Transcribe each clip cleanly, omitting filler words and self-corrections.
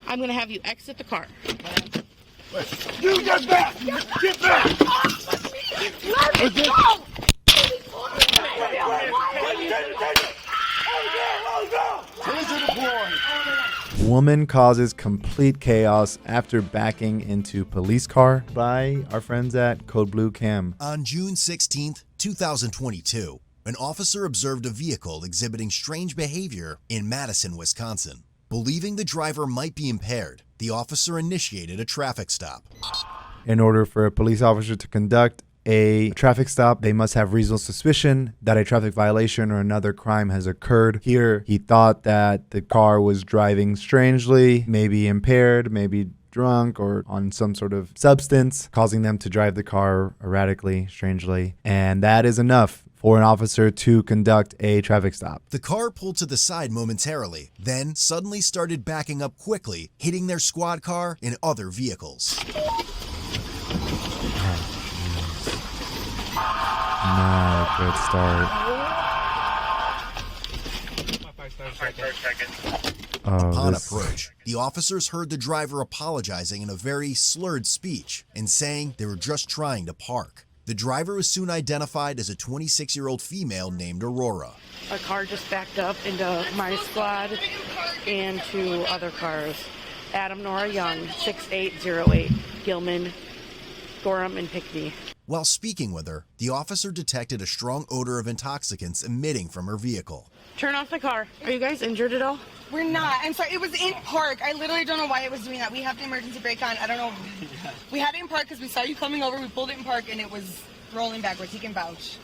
I'm gonna have you exit the car. You get back! Get back! Let me go! Woman causes complete chaos after backing into police car by our friends at Code Blue Cam. On June 16th, 2022, an officer observed a vehicle exhibiting strange behavior in Madison, Wisconsin. Believing the driver might be impaired, the officer initiated a traffic stop. In order for a police officer to conduct a traffic stop, they must have reasonable suspicion that a traffic violation or another crime has occurred. Here, he thought that the car was driving strangely, maybe impaired, maybe drunk or on some sort of substance, causing them to drive the car erratically, strangely. And that is enough for an officer to conduct a traffic stop. The car pulled to the side momentarily, then suddenly started backing up quickly, hitting their squad car and other vehicles. Not a good start. Upon approach, the officers heard the driver apologizing in a very slurred speech and saying they were just trying to park. The driver was soon identified as a 26-year-old female named Aurora. A car just backed up into my squad and two other cars. Adam Nora Young, 6808, Gilman, Gorham, and Pickney. While speaking with her, the officer detected a strong odor of intoxicants emitting from her vehicle. Turn off the car. Are you guys injured at all? We're not. I'm sorry. It was in park. I literally don't know why it was doing that. We have the emergency brake on. I don't know. We had it in park because we saw you coming over. We pulled it in park and it was rolling backwards. He can vouch.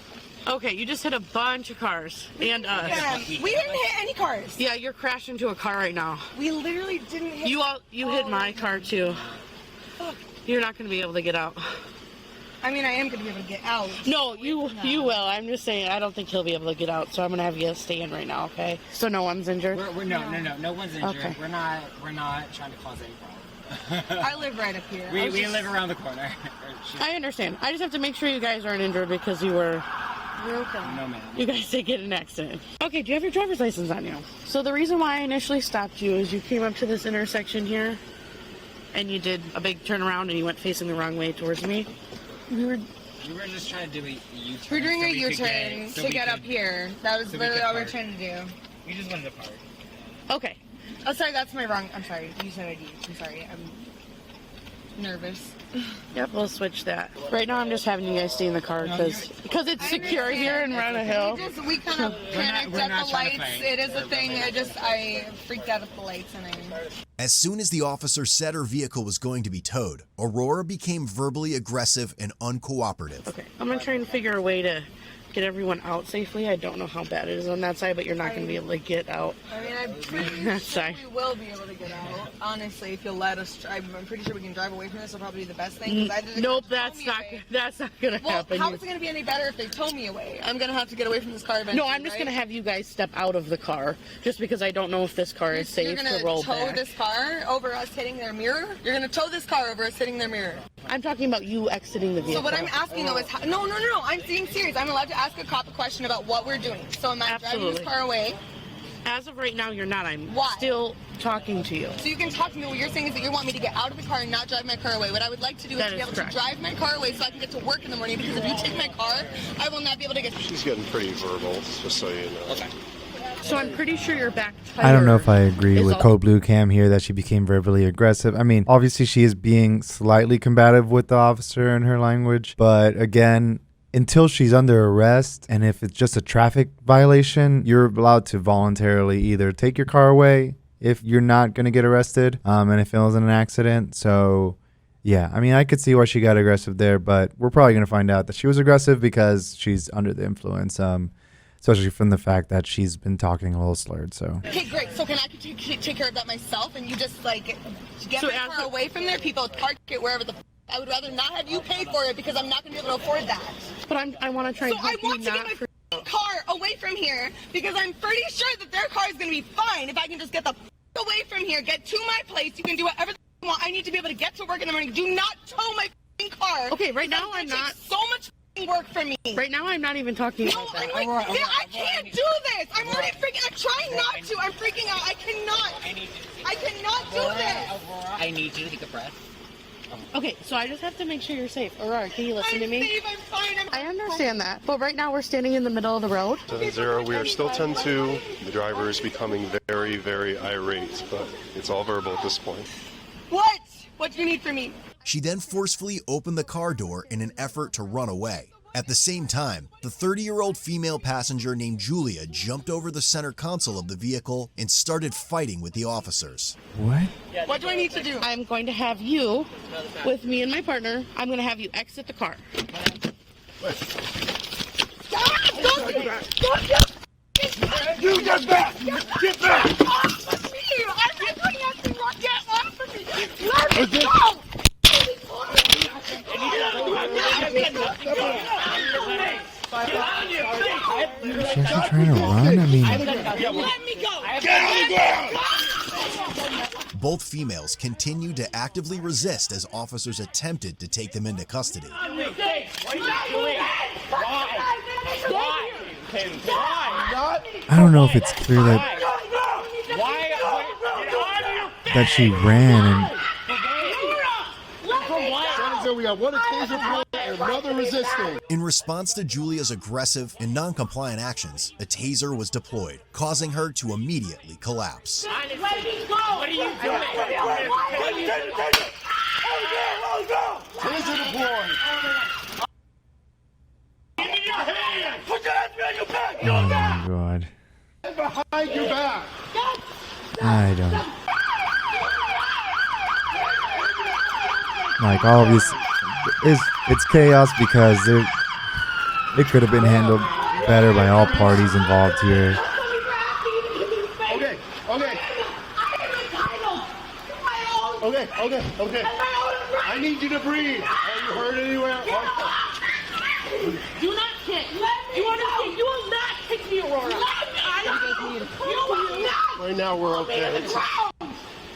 Okay, you just hit a bunch of cars and us. We didn't hit any cars. Yeah, you're crashing into a car right now. We literally didn't hit. You hit my car too. Fuck. You're not going to be able to get out. I mean, I am going to be able to get out. No, you will. I'm just saying, I don't think he'll be able to get out, so I'm going to have you stay in right now, okay? So no one's injured? No one's injured. Okay. We're not trying to cause any problem. I live right up here. We live around the corner. I understand. I just have to make sure you guys aren't injured because you were... We're okay. No, ma'am. You guys did get in an accident. Okay, do you have your driver's license on you? So the reason why I initially stopped you is you came up to this intersection here, and you did a big turnaround and you went facing the wrong way towards me. We were just trying to do a U-turn. We're doing a U-turn to get up here. That was literally all we were trying to do. We just wanted to park. Okay. Oh, sorry, that's my wrong. I'm sorry. You said ID. I'm sorry. I'm nervous. Yep, we'll switch that. Right now, I'm just having you guys stay in the car because it's secure here in Rana Hill. We kind of panicked at the lights. It is a thing. I freaked out at the lights and As soon as the officer said her vehicle was going to be towed, Aurora became verbally aggressive and uncooperative. Okay, I'm going to try and figure a way to get everyone out safely. I don't know how bad it is on that side, but you're not going to be able to get out. I mean, I'm pretty sure we will be able to get out. Honestly, if you'll let us drive, I'm pretty sure we can drive away from this. Will probably be the best thing. Nope, that's not going to happen. How is it going to be any better if they tow me away? I'm going to have to get away from this car eventually. No, I'm just going to have you guys step out of the car, just because I don't know if this car is safe to roll back. You're going to tow this car over us hitting their mirror? You're going to tow this car over us hitting their mirror? I'm talking about you exiting the vehicle. So what I'm asking though is, no, I'm being serious. I'm allowed to ask a cop a question about what we're doing. So am I driving this car away? As of right now, you're not. I'm Why? Still talking to you. So you can talk to me. What you're saying is that you want me to get out of the car and not drive my car away. What I would like to do is to be able to drive my car away so I can get to work in the morning, because if you take my car, I will not be able to get... She's getting pretty verbal, just so you know. Okay. So I'm pretty sure your back tire... I don't know if I agree with Code Blue Cam here that she became verbally aggressive. I mean, obviously she is being slightly combative with the officer in her language, but again, until she's under arrest, and if it's just a traffic violation, you're allowed to voluntarily either take your car away if you're not going to get arrested, and if it wasn't an accident. So yeah, I mean, I could see why she got aggressive there, but we're probably going to find out that she was aggressive because she's under the influence, especially from the fact that she's been talking a little slurred. So okay, great. So can I take care of that myself, and you just like get my car away from there? People park it wherever the... I would rather not have you pay for it because I'm not going to be able to afford that. But I want to try and help you. So I want to get my car away from here because I'm pretty sure that their car is going to be fine if I can just get the away from here, get to my place. You can do whatever you want. I need to be able to get to work in the morning. Do not tow my car. Okay, right now I'm not. So much work for me. Right now I'm not even talking about that. I can't do this. I'm already freaking. I'm trying not to. I'm freaking out. I cannot do this. I need you to take a breath. Okay, so I just have to make sure you're safe. Aurora, can you listen to me? I'm safe, I'm fine. I understand that, but right now we're standing in the middle of the road. 7-0, we are still 10-2. The driver is becoming very, very irate, but it's all verbal at this point. What? What do you need from me? She then forcefully opened the car door in an effort to run away. At the same time, the 30-year-old female passenger named Julia jumped over the center console of the vehicle and started fighting with the officers. What? What do I need to do? I'm going to have you, with me and my partner, I'm going to have you exit the car. You get back! Get back! I'm not doing anything wrong. Get off of me! Let me go! She's actually trying to run? I mean, Let me go! Get on the ground! Both females continued to actively resist as officers attempted to take them into custody. I don't know if it's clear that she ran and We have one taser and another resisting. In response to Julia's aggressive and non-compliant actions, a taser was deployed, causing her to immediately collapse. What are you doing? Taser deployed. Give me your hand! Put your hands behind your back! oh my god. Behind your back! I don't. Like all of this it's chaos because it could have been handled better by all parties involved here. Okay. I need you to breathe. Are you hurt anywhere? Do not kick. You understand? You will not kick me, Aurora. Right now we're okay.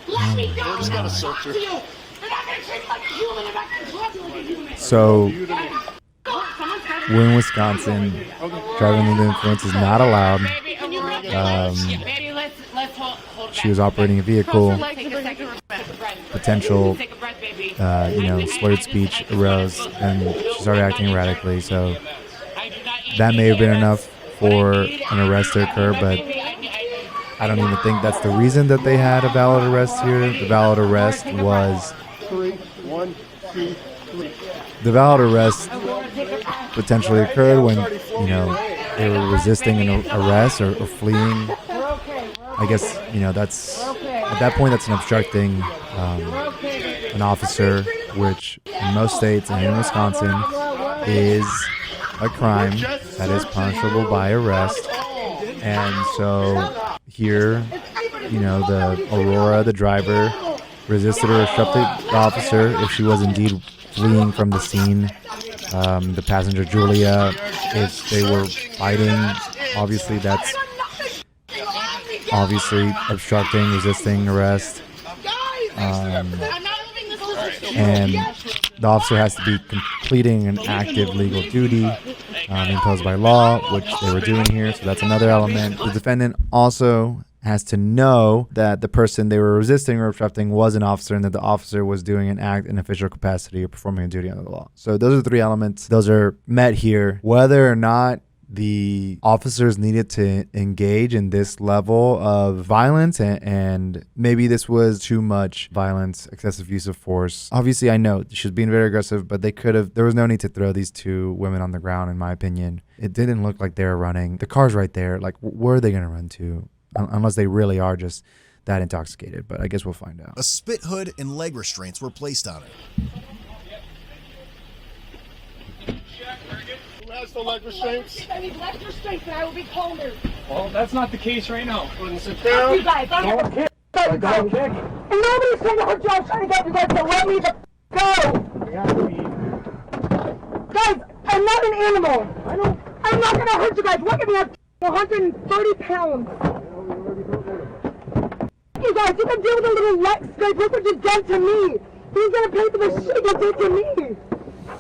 Let me go. We're just gonna search her. You're not going to treat me like a human if I can talk to you like a human. So we're in Wisconsin. Driving under the influence is not allowed. She was operating a vehicle. Potential, slurred speech arose, and she started acting erratically. So that may have been enough for an arrest to occur, but I don't even think that's the reason that they had a valid arrest here. The valid arrest was 3, 1, 2, 3. the valid arrest potentially occurred when they were resisting an arrest or fleeing. I guess that's at that point that's an obstructing an officer, which in most states and in Wisconsin is a crime that is punishable by arrest. And so here, the Aurora, the driver, resisted or obstructed the officer if she was indeed fleeing from the scene. The passenger, Julia, if they were fighting, obviously that's obstructing, resisting arrest. And the officer has to be completing an active legal duty imposed by law, which they were doing here. So that's another element. The defendant also has to know that the person they were resisting or obstructing was an officer and that the officer was doing an act in official capacity or performing a duty under the law. So those are the three elements. Those are met here. Whether or not the officers needed to engage in this level of violence and maybe this was too much violence, excessive use of force. Obviously, I know she was being very aggressive, but there was no need to throw these two women on the ground, in my opinion. It didn't look like they were running. The car's right there. Like, where are they going to run to? Unless they really are just that intoxicated, but I guess we'll find out. A spit hood and leg restraints were placed on her. Who has the leg restraints? I need leg restraints and I will be calmer. Well, that's not the case right now. Sit down. You guys, I'm kick. And nobody's trying to hurt you. I'm trying to get you guys to let me the go. Guys, I'm not an animal. I'm not gonna hurt you guys. Look at me. I'm 130 pounds. You guys, you can deal with a little leg scrape. Look what you've done to me. Who's gonna pay for the shit you did to me?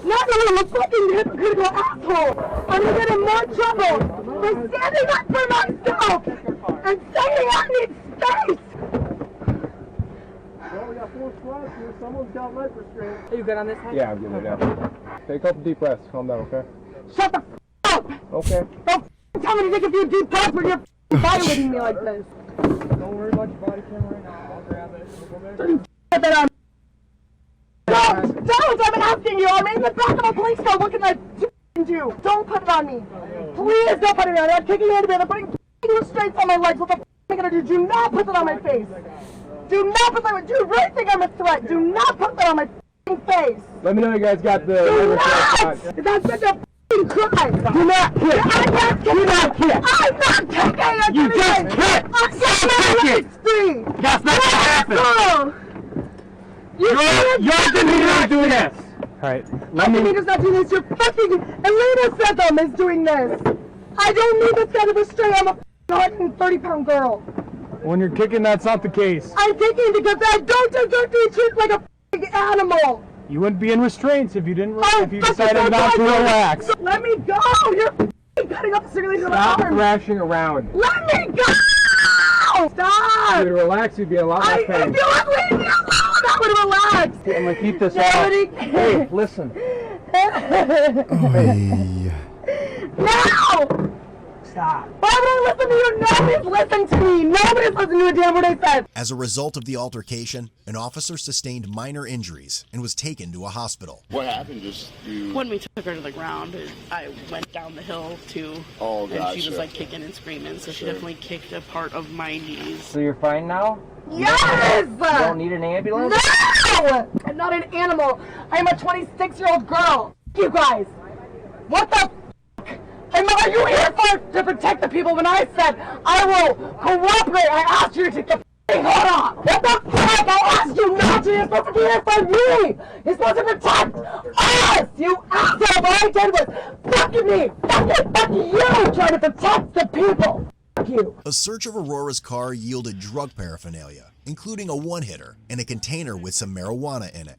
Not me, I'm a fucking hypocritical asshole. I'm gonna get in more trouble for standing up for myself and saying I need space. Someone's got life restraint. Are you good on this one? Yeah, I'm good right now. Take a couple deep breaths. Calm down, okay? Shut the up! Okay. Don't tell me to take a few deep breaths when you're violating me like this. Don't worry about your body camera right now. I'll grab it. Get that on. Don't! I'm asking you! I'm in the back of a police car looking at you! Don't put it on me! Please don't put it on me! I'm kicking you in the bed. I'm putting restraints on my legs. What the f*** am I gonna do? Do not put that on my face! Do not put that on. Do you really think I'm a threat? Do not put that on my f***ing face! Let me know you guys got the... Do not! That's such a f***ing crime! Do not kick! I'm not kicking! Do not kick! I'm not kicking! You just kicked! I'm free! That's not what happened! You're not doing this! Alright, let me... Elita's not doing this. You're fucking... Elita Setham is doing this. I don't need this kind of restraint. I'm a 130-pound girl. When you're kicking, that's not the case. I'm kicking because I don't deserve to be treated like a f***ing animal. You wouldn't be in restraints if you didn't... Oh, if you decided not to relax. Let me go. You're f***ing cutting up the circulation of my Stop arms. thrashing around. Let me go. Stop. If you'd relax, you'd be a lot less If pain. you would leave me alone, I would relax. I'm gonna keep this Nobody off. Hey, listen. Oy. No! Stop. Why would I listen to you? Nobody's listening to me. Nobody's listening to a damn word I said. As a result of the altercation, an officer sustained minor injuries and was taken to a hospital. What happened? Just you... When we took her to the ground, I went down the hill too. Oh, and gotcha. she was like kicking and screaming, so she definitely kicked a part of my knees. So you're fine now? Yes! You don't need an ambulance? No! I'm not an animal. I'm a 26-year-old girl. You guys. What the f***? Are you here to protect the people when I said I will cooperate? I asked you to take the f***ing hood off. What the fuck? I asked you not to. You're supposed to be here for me. You're supposed to protect us. You asshole. What I did was fucking me. Fuck you trying to protect the people. Fuck you. A search of Aurora's car yielded drug paraphernalia, including a one-hitter and a container with some marijuana in it.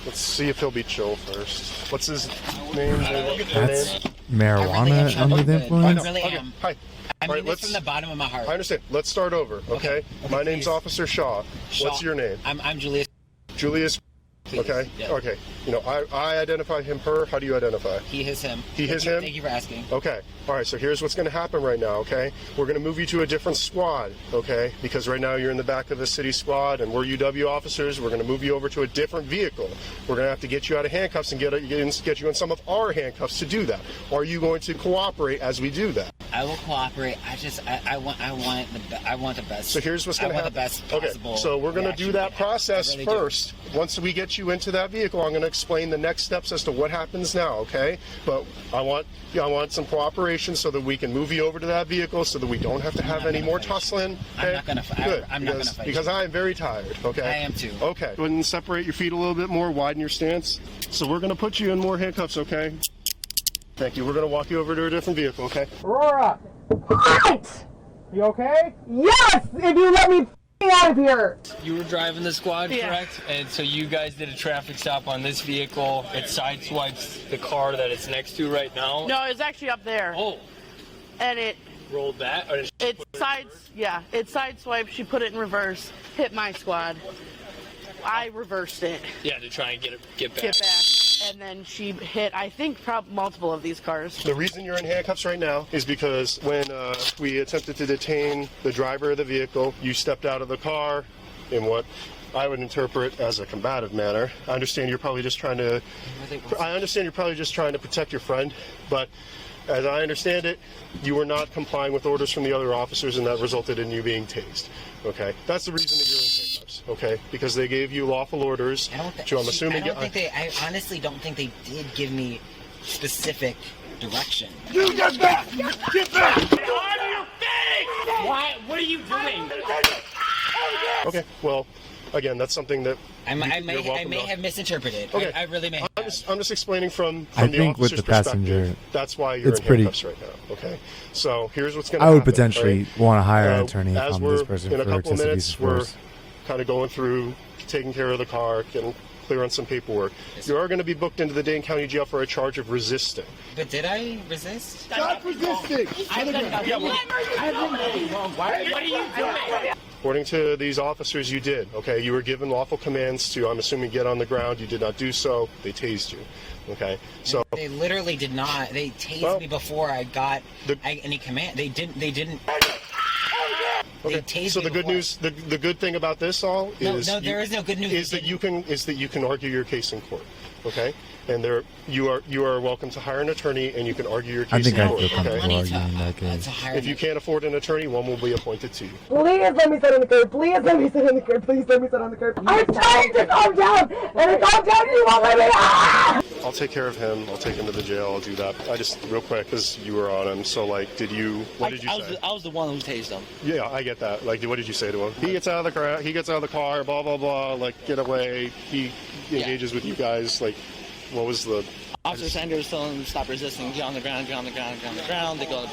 Let's see if he'll be chill first. What's his name? That's marijuana under the influence? I really am. Hi. I All mean right, this from the bottom of my heart. I understand. Let's start over, okay? My name's please. Officer Shaw. What's your name? I'm Julius. Julius. Please. Okay. Yeah. Okay. You know, I identify him, her. How do you identify? He, his, him. He, his, him? Thank you for asking. Okay. All right. So here's what's going to happen right now, okay? We're going to move you to a different squad, okay? Because right now you're in the back of the city squad and we're UW officers. We're going to move you over to a different vehicle. We're going to have to get you out of handcuffs and get you in some of our handcuffs to do that. Are you going to cooperate as we do that? I will cooperate. I want the best. So here's what's going to happen. I want the best possible. Okay, so we're going to do that process really first. Once we get you into that vehicle, I'm going to explain the next steps as to what happens now, okay? But I want some cooperation so that we can move you over to that vehicle so that we don't have to have any more tussling. Okay? I'm not going to fight. Good, I'm not going to fight. because I am very tired, okay? I am too. Okay. Go ahead and separate your feet a little bit more, widen your stance. So we're going to put you in more handcuffs, okay? Thank you. We're going to walk you over to a different vehicle, okay? Aurora, What? you okay? Yes, if you let me out of here. You were driving the squad, Yeah. correct? And so you guys did a traffic stop on this vehicle. It sideswipes the car that it's next to right now. No, it's actually up there. Oh, And it rolled that? Or did she put it sideswiped. She put it in reverse, hit my squad. I reversed it, Yeah, to try and get back. and then she hit, I think, multiple of these cars. The reason you're in handcuffs right now is because when we attempted to detain the driver of the vehicle, you stepped out of the car in what I would interpret as a combative manner. I understand you're probably just trying to protect your friend, but as I understand it, you were not complying with orders from the other officers, and that resulted in you being tased. Okay, that's the reason that you're in handcuffs. Okay, because they gave you lawful orders. I honestly don't think they did give me specific direction. You get back! Get back! On your face! Why? What are you doing? Okay, well, again, that's something that I may have misinterpreted. Okay. I really may have. I'm just explaining from I the think with officer's the passenger, perspective. That's why you're it's in pretty- handcuffs right now. Okay, so here's what's going to I happen. would potentially right? want to hire an attorney As on we're this person in a for couple of excessive use minutes, of we're force. kind of going through taking care of the car, getting clear on some paperwork. You are going to be booked into the Dane County Jail for a charge of resisting. But did I resist? Stop resisting! What are you doing? According to these officers, you did. Okay, you were given lawful commands to, I'm assuming, get on the ground. You did not do so. They tased you. Okay, so they literally did not. They tased me before I got any command. They didn't. Okay. So the good news, the good thing about this all is there is no good news. Is that you can argue your case in court. Okay, and you are welcome to hire an attorney, and you can argue your case in court. I think I feel comfortable arguing that case. If you can't afford an attorney, one will be appointed to you. Please let me sit on the curb. Please let me sit on the curb. Please let me sit on the curb. I'm trying to calm down, and I calm down, and you won't let me. Ah! I'll take care of him. I'll take him to the jail. I'll do that. I just, real quick, because you were on him. So, like, what did you say? I was the one who tased him. Yeah, I get that. Like, what did you say to him? He gets out of the car, blah, blah, blah, like, get away. He engages with you guys. Like, what was the... Officer Sanders telling him to stop resisting, get on the ground, get on the ground, get on the ground. They go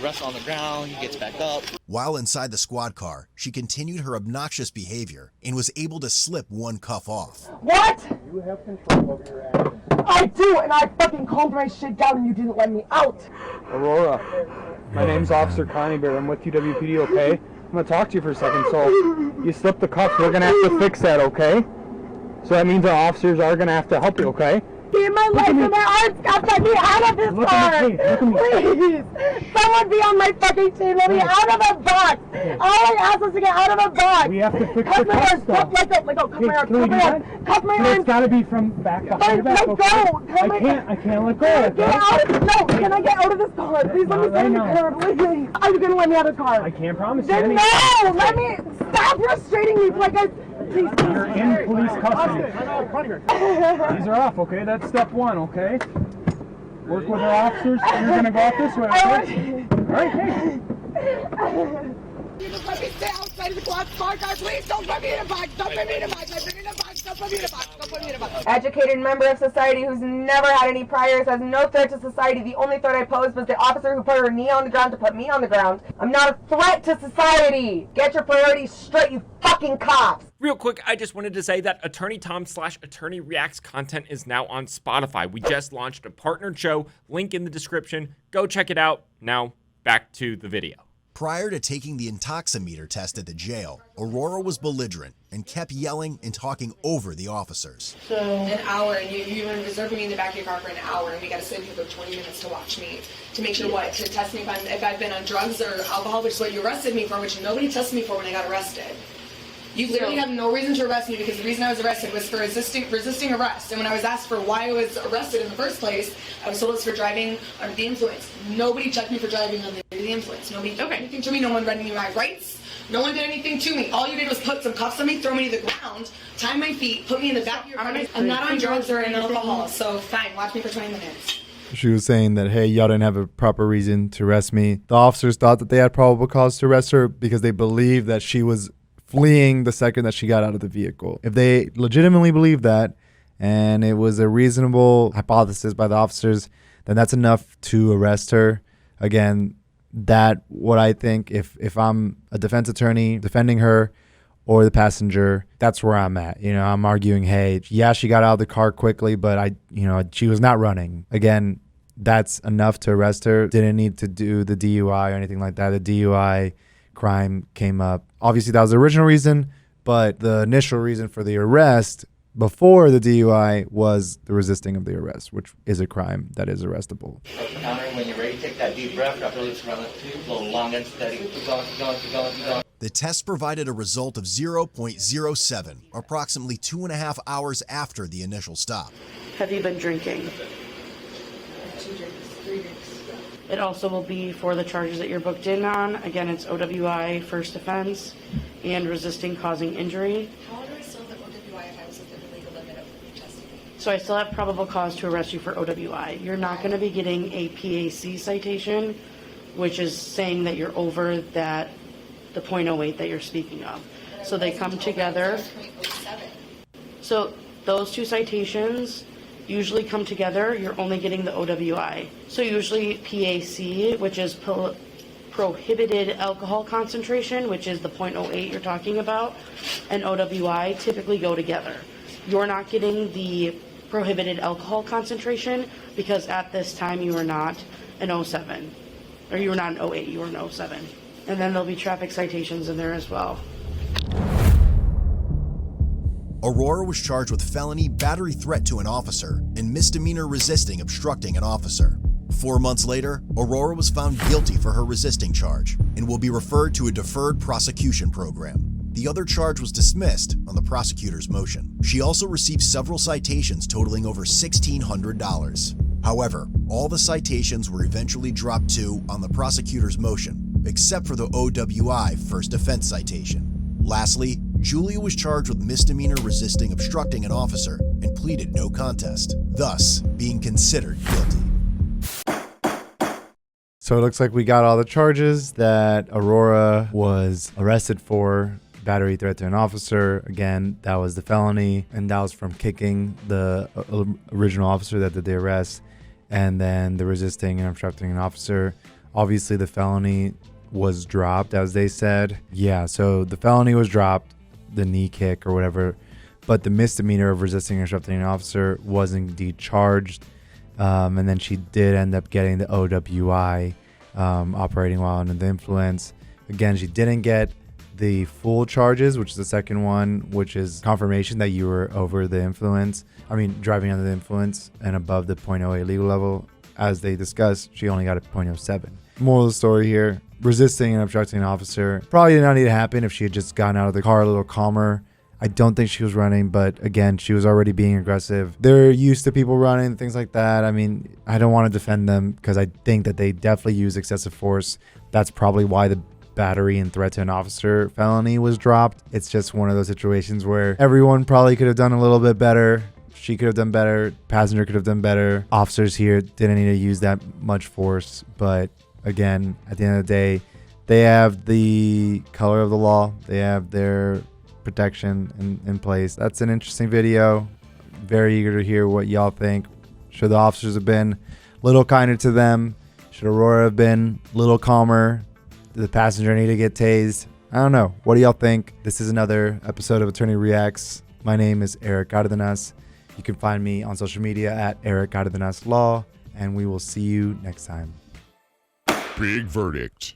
wrestle on the ground, he gets back up. While inside the squad car, she continued her obnoxious behavior and was able to slip one cuff off. What? You have control over your actions. I do, and I fucking calmed my shit down and you didn't let me out. Aurora, my name's Officer Coneybear. I'm with UWPD, okay? I'm gonna talk to you for a second. So, you slipped the cuffs. We're gonna have to fix that, okay? So that means our officers are gonna have to help you, okay? Be in my life and my arms got let me out of this car. Please. Someone be on my fucking team. Let me out of a box. All I ask is to get out of a box. We have to fix the cuffs, though. Let go. Cuff my arms. Cuff my arms. It's gotta be from back behind the back, okay? I can't let go. Get out of no. Can I get out of this car? Please let me sit in the car. Please. Are you gonna let me out of the car? I can't promise you anything. No. Let me stop frustrating me. Like please. You're in police custody. These are off, okay? That's step one, okay? Work with our officers. You're gonna go out this way, okay? Alright, hey. Just let me stay outside of the car, guys. Please don't put me in a box. Don't put me in a box. I've been in a box. Don't put me in a box. Don't put me in a box. Educated member of society who's never had any priors, has no threat to society. The only threat I posed was the officer who put her knee on the ground to put me on the ground. I'm not a threat to society. Get your priorities straight, you fucking cops. Real quick, I just wanted to say that Attorney Tom / Attorney Reacts content is now on Spotify. We just launched a partnered show, link in the description. Go check it out. Now, back to the video. Prior to taking the intoximeter test at the jail, Aurora was belligerent and kept yelling and talking over the officers. So an hour, and you've been reserving me in the back of your car for an hour, and we got to sit here for 20 minutes to watch me, to make sure what? To test me if I've been on drugs or alcohol, which is what you arrested me for, which nobody tested me for when I got arrested. You literally have no reason to arrest me because the reason I was arrested was for resisting arrest. And when I was asked for why I was arrested in the first place, I was told it's for driving under the influence. Nobody checked me for driving under the influence. Nobody did anything to me. No one read me my rights. No one did anything to me. All you did was put some cuffs on me, throw me to the ground, tie my feet, put me in the back of your car. I'm not on drugs or in alcohol, so fine, watch me for 20 minutes. She was saying that, hey, y'all didn't have a proper reason to arrest me. The officers thought that they had probable cause to arrest her because they believed that she was fleeing the second that she got out of the vehicle. If they legitimately believed that and it was a reasonable hypothesis by the officers, then that's enough to arrest her. Again, that what I think, if I'm a defense attorney defending her or the passenger, that's where I'm at. You know, I'm arguing, hey, yeah, she got out of the car quickly, but she was not running. Again, that's enough to arrest her. Didn't need to do the DUI or anything like that. The DUI crime came up. Obviously, that was the original reason, but the initial reason for the arrest before the DUI was the resisting of the arrest, which is a crime that is arrestable. When you're ready, take that deep breath. Drop your lips around the tube, blow long and steady. Keep going, keep going, keep going, keep going. The test provided a result of 0.07, approximately 2.5 hours after the initial stop. Have you been drinking? 2 drinks, 3 drinks. It also will be for the charges that you're booked in on. Again, it's OWI, first offense, and resisting causing injury. How do I still have OWI if I was within the legal limit of testing me? So I still have probable cause to arrest you for OWI. You're not going to be getting a PAC citation, which is saying that you're over the .08 that you're speaking of. So they come together. So those two citations usually come together. You're only getting the OWI. So usually PAC, which is prohibited alcohol concentration, which is the .08 you're talking about, and OWI typically go together. You're not getting the prohibited alcohol concentration because at this time you were not an 07. Or you were not an 08, you were an 07. And then there'll be traffic citations in there as well. Aurora was charged with felony battery threat to an officer and misdemeanor resisting obstructing an officer. 4 months later, Aurora was found guilty for her resisting charge and will be referred to a deferred prosecution program. The other charge was dismissed on the prosecutor's motion. She also received several citations totaling over $1,600. However, all the citations were eventually dropped to on the prosecutor's motion, except for the OWI first offense citation. Lastly, Julia was charged with misdemeanor resisting obstructing an officer and pleaded no contest, thus being considered guilty. So it looks like we got all the charges that Aurora was arrested for. Battery threat to an officer. Again, that was the felony, and that was from kicking the original officer that did the arrest. And then the resisting and obstructing an officer. Obviously, the felony was dropped, as they said. Yeah, so the felony was dropped, the knee kick or whatever, but the misdemeanor of resisting and obstructing an officer was indeed charged. And then she did end up getting the OWI, operating while under the influence. Again, she didn't get the full charges, which is the second one, which is confirmation that you were over the influence. Driving under the influence and above the .08 legal level. As they discussed, she only got a .07. Moral of the story here, resisting and obstructing an officer probably did not need to happen if she had just gotten out of the car a little calmer. I don't think she was running, but again, she was already being aggressive. They're used to people running, things like that. I don't want to defend them because I think that they definitely use excessive force. That's probably why the battery and threat to an officer felony was dropped. It's just one of those situations where everyone probably could have done a little bit better. She could have done better. Passenger could have done better. Officers here didn't need to use that much force. But again, at the end of the day, they have the color of the law. They have their protection in place. That's an interesting video. Very eager to hear what y'all think. Should the officers have been a little kinder to them? Should Aurora have been a little calmer? Did the passenger need to get tased? I don't know. What do y'all think? This is another episode of Attorney Reacts. My name is Eric Cardenas. You can find me on social media at Eric Cardenas Law, and we will see you next time. Big verdict.